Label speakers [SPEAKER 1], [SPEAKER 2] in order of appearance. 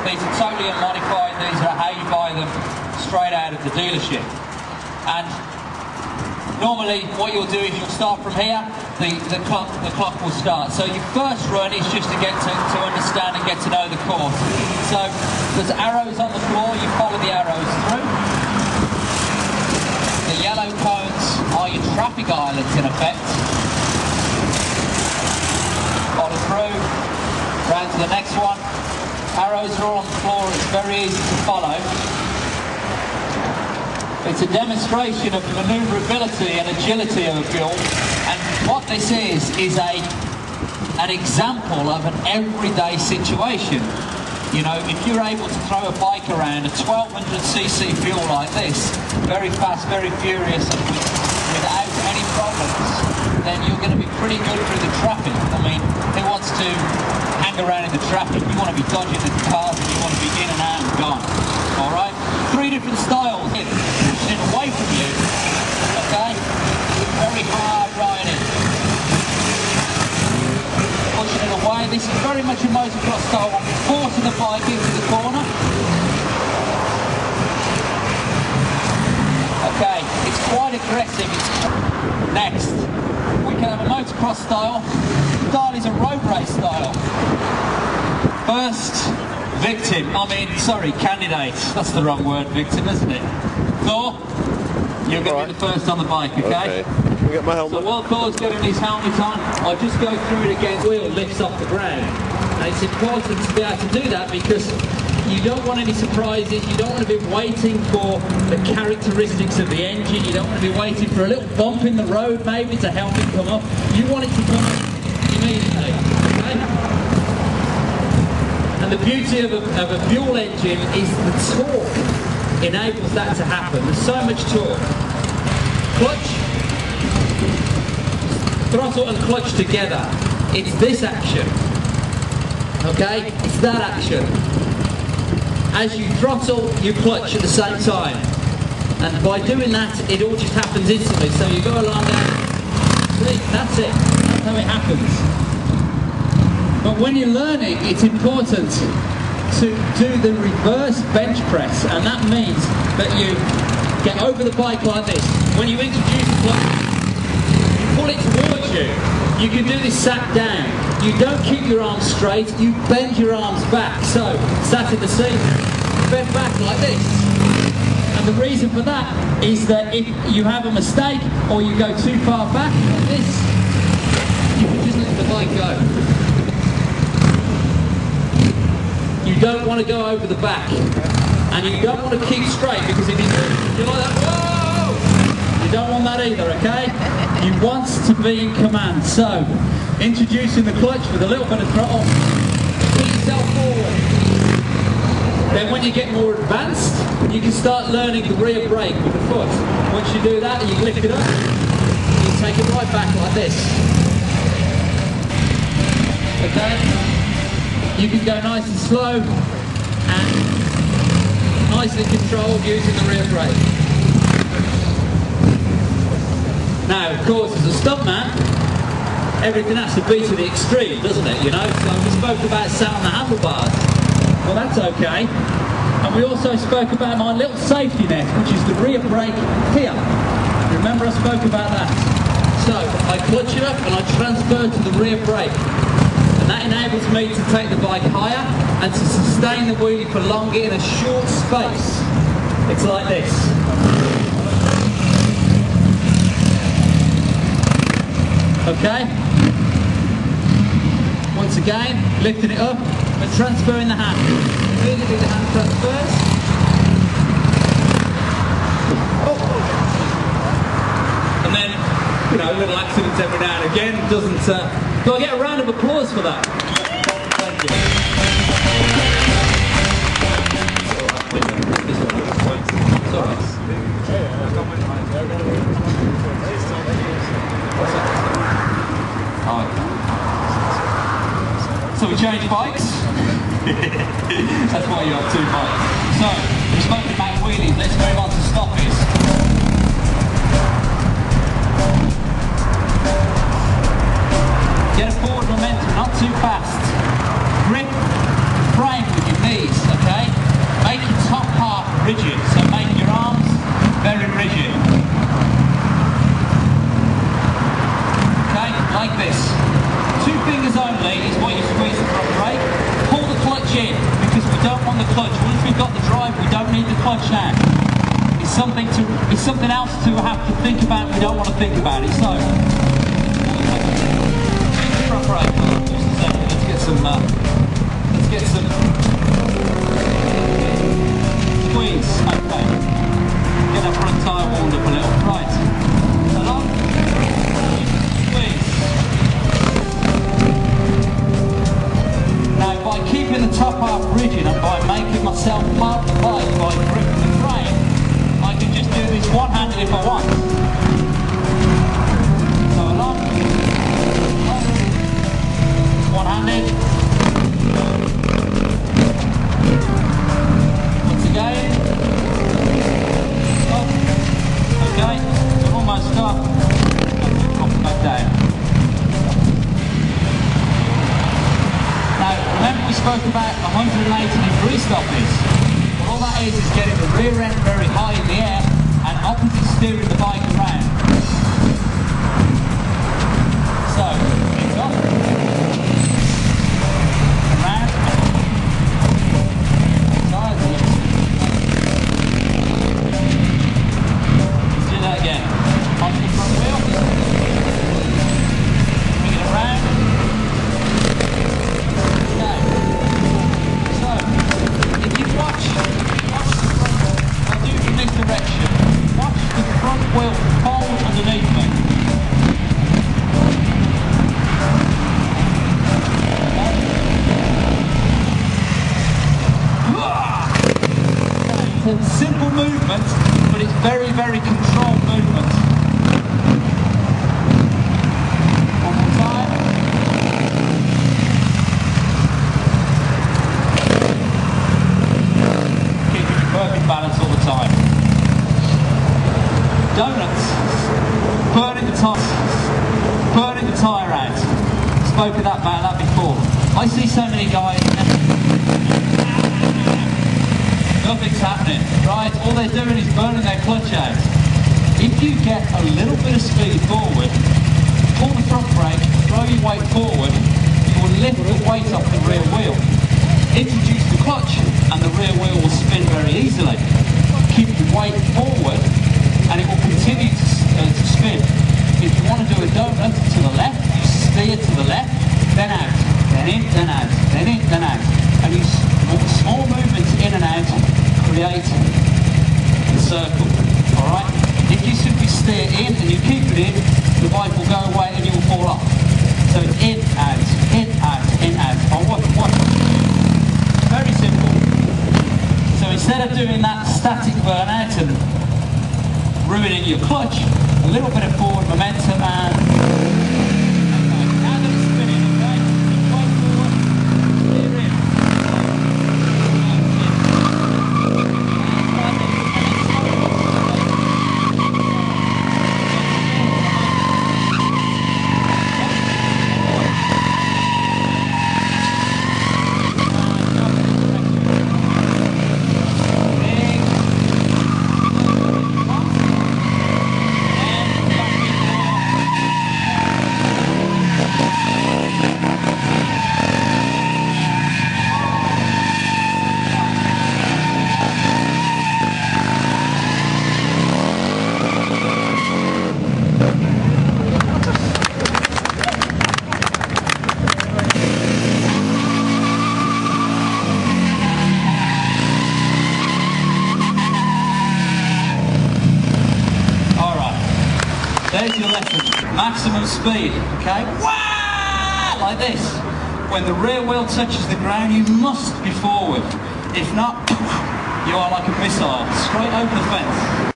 [SPEAKER 1] These are totally unmodified. These are how you buy them straight out of the dealership. And normally what you'll do is you'll start from here, the clock will start. So your first run is just to get to understand and get to know the course. So there's arrows on the floor, you follow the arrows through. The yellow cones are your traffic islands in effect. Follow through, round to the next one. Arrows are all on the floor, it's very easy to follow. It's a demonstration of manoeuvrability and agility of a fuel, and what this is an example of an everyday situation. You know, if you're able to throw a bike around a 1200cc fuel like this, very fast, very furious, and without any problems, then you're going to be pretty good through the traffic. I mean, who wants to hang around in the traffic? You want to be dodging the cars, and you want to be in and out and gone. All right? 3 different styles. Pushing it away from you. Okay? Very hard riding. Pushing it away. This is very much a motocross style one. Forcing the bike into the corner. Okay, it's quite aggressive. Next, we can have a motocross style. The style is a road race style. First candidate. That's the wrong word, victim, isn't it? Thor, you're going to be the first on the bike, okay?
[SPEAKER 2] Let me get my helmet.
[SPEAKER 1] So while Thor's getting his helmet on, I'll just go through it again. The wheel lifts off the ground. And it's important to be able to do that because you don't want any surprises, you don't want to be waiting for the characteristics of the engine, you don't want to be waiting for a little bump in the road maybe to help it come up. You want it to come up immediately, okay? And the beauty of a fuel engine is the torque enables that to happen. There's so much torque. Clutch, throttle and clutch together. It's this action. Okay? It's that action. As you throttle, you clutch at the same time. And by doing that, it all just happens instantly. So you go along there, see, that's it. That's how it happens. But when you're learning, it's important to do the reverse bench press, and that means that you get over the bike like this. When you introduce the clutch, you pull it towards you. You can do this sat down. You don't keep your arms straight, you bend your arms back. So, sat in the seat, bend back like this. And the reason for that is that if you have a mistake or you go too far back like this, you can just let the bike go. You don't want to go over the back, and you don't want to keep straight because if you're like that, whoa! You don't want that either, okay? You want to be in command. So, introducing the clutch with a little bit of throttle, pull yourself forward. Then when you get more advanced, you can start learning the rear brake with the foot. Once you do that, you lift it up, you take it right back like this. Okay? You can go nice and slow and nicely controlled using the rear brake. Now, of course, as a stuntman, everything has to be to the extreme, doesn't it? You know, so we spoke about sat on the handlebars. Well, that's okay. And we also spoke about my little safety net, which is the rear brake here. Remember I spoke about that? So, I clutch it up and I transfer to the rear brake. That enables me to take the bike higher and to sustain the wheelie for longer in a short space. It's like this. Okay? Once again, lifting it up and transferring the hand. Immediately the hand transfers. Oh. And then, you know, little accidents every now and again doesn't... Do I get a round of applause for that? Thank you. So we changed bikes? That's why you have 2 bikes. So, we spoke about wheelies, let's move on to stoppies. Get a forward momentum, not too fast. Grip, frame with your knees. it's something else to have to think about. We don't want to think about it. So, front brake. Just a second. Let's get some. Squeeze. Okay. Get that front tyre warmed up a little. Right. Along. Squeeze. Now, by keeping the top half rigid and by making myself park the bike by gripping the frame, I can just do this one-handed if I want. So along, one-handed. Once again. Stop. Okay, almost stop. Drop it back down. Now, remember we spoke about 180-degree stoppers. All that is getting the rear end very high in the air and opposite steering the bike around. So, it's up, around, sideways. Let's do that again. Onto the front wheel. Bring it around. Okay. So, if you watch I'll do it in this direction. Watch the front wheel fold underneath me. It's a simple movement, but it's very, very controlled movement. One more time. Keeping your perfect balance all the time. Donuts, burning the tyre out. Spoke about that before. I see so many guys, nothing's happening, right? All they're doing is burning their clutch out. If you get a little bit of speed forward, pull the front brake, throw your weight forward, you will lift the weight off the rear wheel. Introduce the clutch and the rear wheel will spin very easily. Keep the weight forward and it will continue to spin. If you want to do a donut to the left, you steer to the left, then out, then in, then out, then in, then out. And you small movements in and out create the circle. Alright? If you simply steer in and you keep it in, the bike will go away and you will fall off. So it's in, out, in, out, in, out. Oh, what? Very simple. So instead of doing that static burnout and ruining your clutch, a little bit of forward momentum and now that it's spinning, okay? Right forward, steer in. There's your lesson. Maximum speed, okay? Wah! Like this. When the rear wheel touches the ground, you must be forward. If not, you are like a missile, straight over the fence.